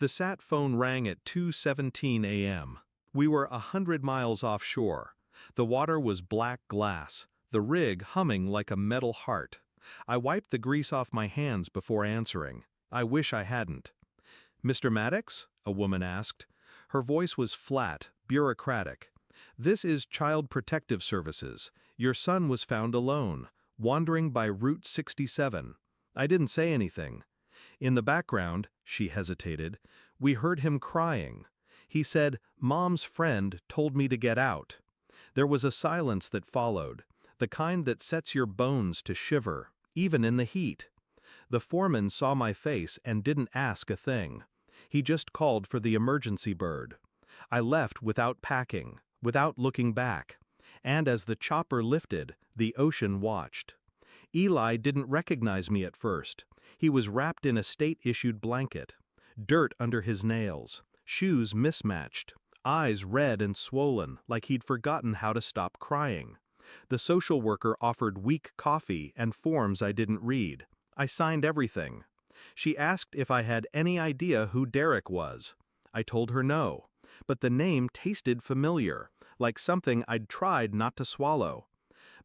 The sat phone rang at 2:17 a.m. We were 100 miles offshore. The water was black glass, the rig humming like a metal heart. I wiped the grease off my hands before answering. I wish I hadn't. "Mr. Maddox?" a woman asked. Her voice was flat, bureaucratic. "This is Child Protective Services. Your son was found alone, wandering by Route 67. I didn't say anything. In the background," she hesitated, "we heard him crying. He said, 'Mom's friend told me to get out.'" There was a silence that followed, the kind that sets your bones to shiver, even in the heat. The foreman saw my face and didn't ask a thing. He just called for the emergency bird. I left without packing, without looking back. And as the chopper lifted, the ocean watched. Eli didn't recognize me at first. He was wrapped in a state-issued blanket. Dirt under his nails, shoes mismatched, eyes red and swollen like he'd forgotten how to stop crying. The social worker offered weak coffee and forms I didn't read. I signed everything. She asked if I had any idea who Derek was. I told her no, but the name tasted familiar, like something I'd tried not to swallow.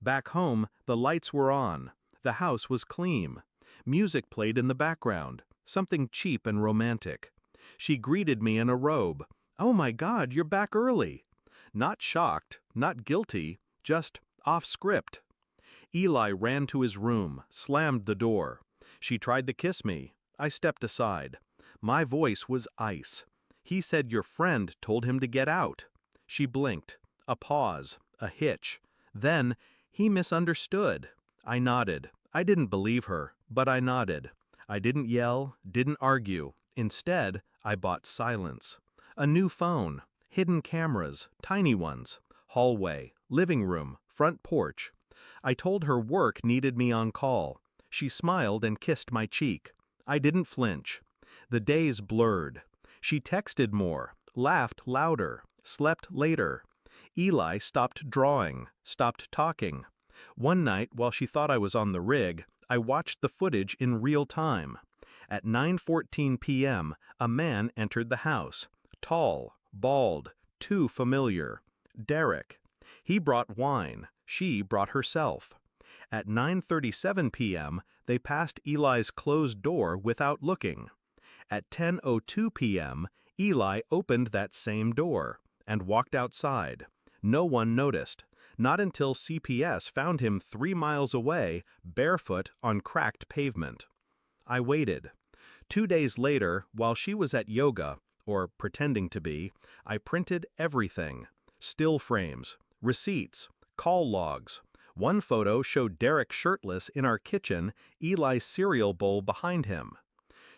Back home, the lights were on. The house was clean. Music played in the background, something cheap and romantic. She greeted me in a robe. "Oh my God, you're back early." Not shocked, not guilty, just off script. Eli ran to his room, slammed the door. She tried to kiss me. I stepped aside. My voice was ice. "He said your friend told him to get out." She blinked. A pause, a hitch. Then, "He misunderstood." I nodded. I didn't believe her, but I nodded. I didn't yell, didn't argue. Instead, I bought silence. A new phone, hidden cameras, tiny ones, hallway, living room, front porch. I told her work needed me on call. She smiled and kissed my cheek. I didn't flinch. The days blurred. She texted more, laughed louder, slept later. Eli stopped drawing, stopped talking. One night, while she thought I was on the rig, I watched the footage in real time. At 9:14 p.m., a man entered the house. Tall, bald, too familiar. Derek. He brought wine. She brought herself. At 9:37 p.m., they passed Eli's closed door without looking. At 10:02 p.m., Eli opened that same door and walked outside. No one noticed, not until CPS found him 3 miles away, barefoot on cracked pavement. I waited. 2 days later, while she was at yoga, or pretending to be, I printed everything. Still frames, receipts, call logs. One photo showed Derek shirtless in our kitchen, Eli's cereal bowl behind him.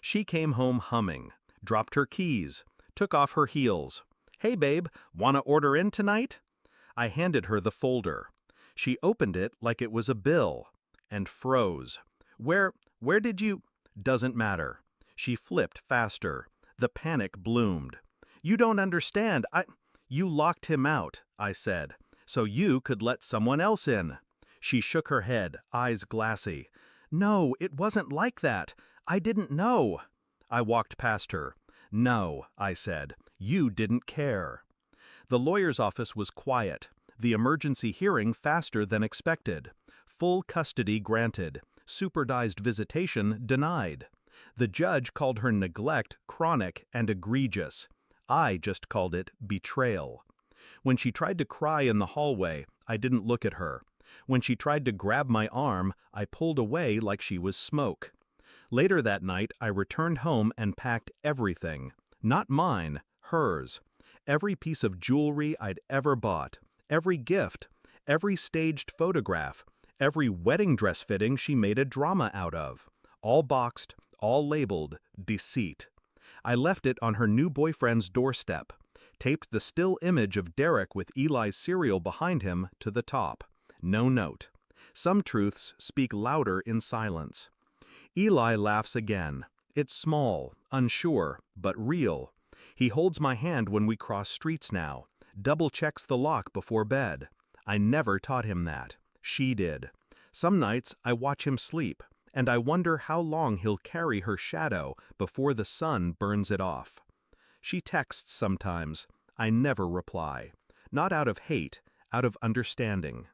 She came home humming, dropped her keys, took off her heels. "Hey babe, wanna order in tonight?" I handed her the folder. She opened it like it was a bill, and froze. Where did you—" "Doesn't matter." She flipped faster. The panic bloomed. "You don't understand. You locked him out," I said, "so you could let someone else in." She shook her head, eyes glassy. "No, it wasn't like that. I didn't know." I walked past her. "No," I said, "you didn't care." The lawyer's office was quiet. The emergency hearing faster than expected. Full custody granted. Supervised visitation denied. The judge called her neglect chronic and egregious. I just called it betrayal. When she tried to cry in the hallway, I didn't look at her. When she tried to grab my arm, I pulled away like she was smoke. Later that night, I returned home and packed everything. Not mine, hers. Every piece of jewelry I'd ever bought. Every gift. Every staged photograph. Every wedding dress fitting she made a drama out of. All boxed, all labeled, deceit. I left it on her new boyfriend's doorstep. Taped the still image of Derek with Eli's cereal behind him to the top. No note. Some truths speak louder in silence. Eli laughs again. It's small, unsure, but real. He holds my hand when we cross streets now. Double checks the lock before bed. I never taught him that. She did. Some nights I watch him sleep, and I wonder how long he'll carry her shadow before the sun burns it off. She texts sometimes. I never reply. Not out of hate, out of understanding.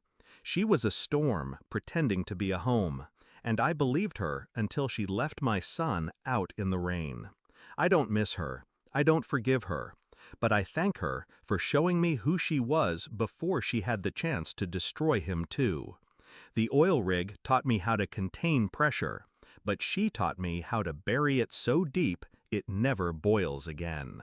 She was a storm pretending to be a home, and I believed her until she left my son out in the rain. I don't miss her. I don't forgive her. But I thank her for showing me who she was before she had the chance to destroy him too. The oil rig taught me how to contain pressure, but she taught me how to bury it so deep it never boils again.